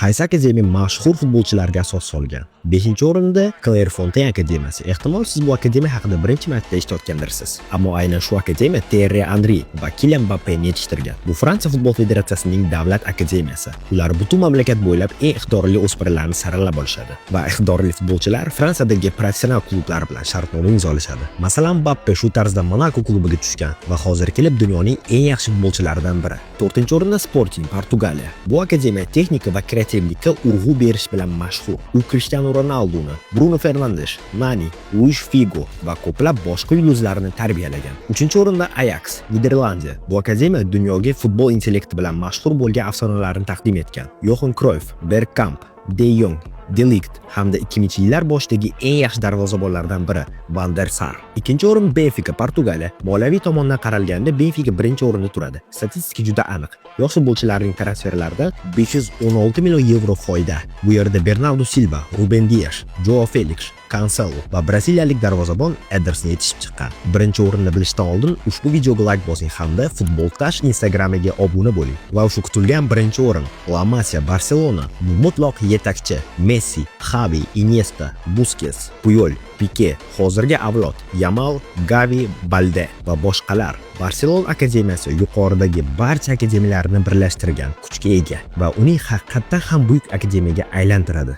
Qaysi akademiya mashhur futbolchilarga asos solgan? 5-o'rinda Clairefontaine akademiyasi. Ehtimol siz bu akademiya haqida birinchi marta eshitayotgandirsiz. Ammo aynan shu akademiya Thierry Henry va Kylian Mbappeni yetishtirgan. Bu Fransiya futbol federatsiyasining davlat akademiyasi. Ular butun mamlakat bo'ylab eng iqtidorli o'smirlarni saralab olishadi va iqtidorli futbolchilar Fransiyadagi professional klublar bilan shartnoma imzolashadi. Masalan, Mbappe shu tarzda Monaco klubiga tushgan va hozir kelib dunyoning eng yaxshi futbolchilaridan biri. 4-o'rinda Sporting Portugaliya. Bu akademiya texnika va kreativlikka urg'u berish bilan mashhur. U Cristiano Ronaldoni, Bruno Fernandes, Nani, Luis Figo va ko'plab boshqa yulduzlarni tarbiyalagan. 3-o'rinda Ajax, Niderlandiya. Bu akademiya dunyoga futbol intellekti bilan mashhur bo'lgan afsonalarni taqdim etgan. Johan Cruyff, Bergkamp, De Jong, De Ligt hamda 2000-yillar boshidagi eng yaxshi darvozabonlardan biri Van der Sar. 2-o'rin Benfica Portugaliya. Moliyaviy tomondan qaralganda Benfica 1-o'rinda turadi. Statistika juda aniq. Yosh futbolchilarning transferlarida 516 million yevro foyda. Bu yerda Bernardo Silva, Ruben Dias, Joao Felix, Cancelo va braziliyalik darvozabon Ederson yetishib chiqqan. 1-o'rinni bilishdan oldin ushbu videoga like bosing hamda Futbol Tash Instagramiga obuna bo'ling. Va shu kutilgan 1-o'rin La Masia Barcelona. Bu mutlaq yetakchi Messi, Xavi, Iniesta, Busquets, Puyol, Pique, hozirgi avlod Yamal, Gavi, Balde va boshqalar. Barselona akademiyasi yuqoridagi barcha akademiyalarni birlashtirgan kuchga ega va uning haqiqatdan ham buyuk akademiyaga aylantiradi.